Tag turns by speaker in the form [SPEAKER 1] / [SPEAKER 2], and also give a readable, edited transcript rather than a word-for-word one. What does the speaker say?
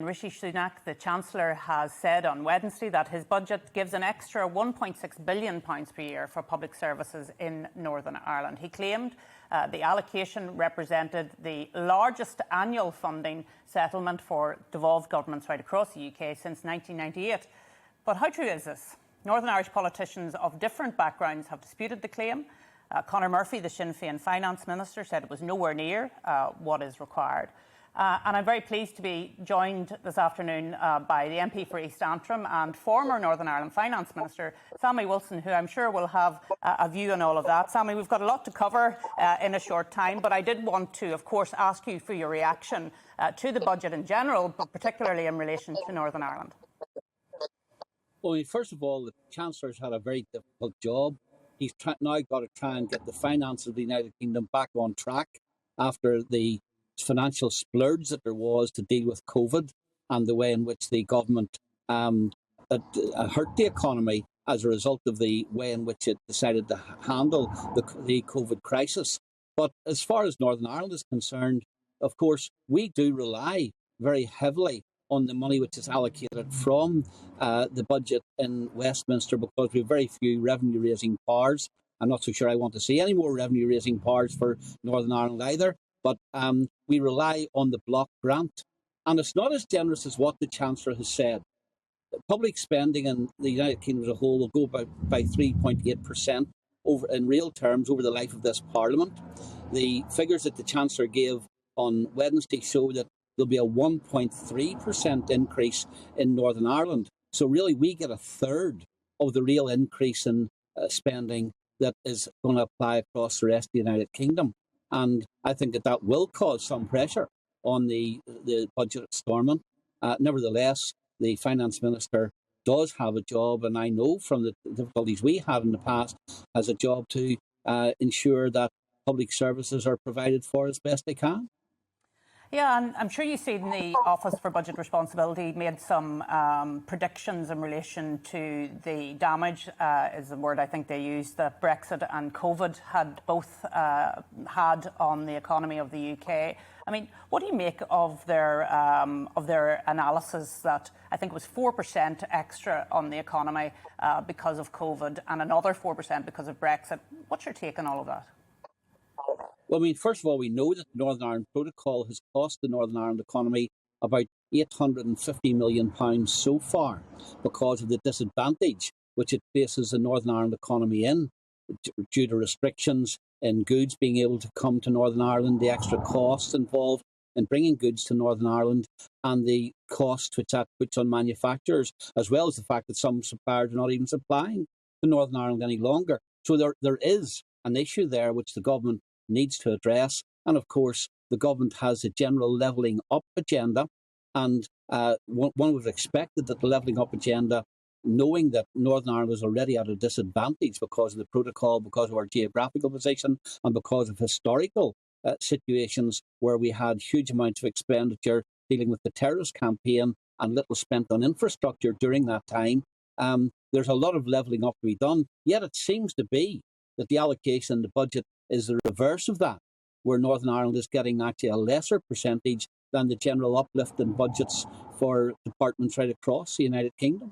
[SPEAKER 1] Rishi Sunak, the Chancellor, has said on Wednesday that his budget gives an extra £1.6 billion per year for public services in Northern Ireland. He claimed the allocation represented the largest annual funding settlement for devolved governments right across the UK since 1998. But how true is this? Northern Irish politicians of different backgrounds have disputed the claim. Conor Murphy, the Sinn Féin Finance Minister, said it was nowhere near what is required. And I'm very pleased to be joined this afternoon by the MP for East Antrim and former Northern Ireland Finance Minister, Sammy Wilson, who I'm sure will have a view on all of that. Sammy, we've got a lot to cover in a short time, but I did want to, of course, ask you for your reaction to the budget in general, but particularly in relation to Northern Ireland.
[SPEAKER 2] Well, first of all, the Chancellor's had a very difficult job. He's now got to try and get the finances of the United Kingdom back on track after the financial splurge that there was to deal with COVID and the way in which the government hurt the economy as a result of the way in which it decided to handle the COVID crisis. But as far as Northern Ireland is concerned, of course, we do rely very heavily on the money which is allocated from the budget in Westminster because we have very few revenue-raising powers. I'm not so sure I want to see any more revenue-raising powers for Northern Ireland either. But we rely on the block grant. And it's not as generous as what the Chancellor has said. Public spending in the United Kingdom as a whole will go by 3.8% in real terms over the life of this Parliament. The figures that the Chancellor gave on Wednesday show that there'll be a 1.3% increase in Northern Ireland. So really we get a third of the real increase in spending that is going to apply across the rest of the United Kingdom. And I think that will cause some pressure on the budget at Stormont. Nevertheless, the Finance Minister does have a job, and I know from the difficulties we had in the past, has a job to ensure that public services are provided for as best they can.
[SPEAKER 1] Yeah, and I'm sure you've seen the Office for Budget Responsibility made some predictions in relation to the damage, is the word I think they used, that Brexit and COVID had both had on the economy of the UK. I mean, what do you make of their analysis that I think it was 4% extra on the economy because of COVID and another 4% because of Brexit? What's your take on all of that?
[SPEAKER 2] Well, first of all, we know that the Northern Ireland Protocol has cost the Northern Ireland economy about £850 million so far because of the disadvantage which it places the Northern Ireland economy in due to restrictions in goods being able to come to Northern Ireland, the extra costs involved in bringing goods to Northern Ireland and the cost which that puts on manufacturers, as well as the fact that some suppliers are not even supplying to Northern Ireland any longer. So there is an issue there which the government needs to address. And of course, the government has a general levelling up agenda. And one would have expected that the levelling up agenda, knowing that Northern Ireland is already at a disadvantage because of the protocol, because of our geographical position, and because of historical situations where we had huge amounts of expenditure dealing with the terrorist campaign and little spent on infrastructure during that time. There's a lot of levelling up to be done. Yet it seems to be that the allocation in the budget is the reverse of that, where Northern Ireland is getting actually a lesser percentage than the general uplift in budgets for departments right across the United Kingdom.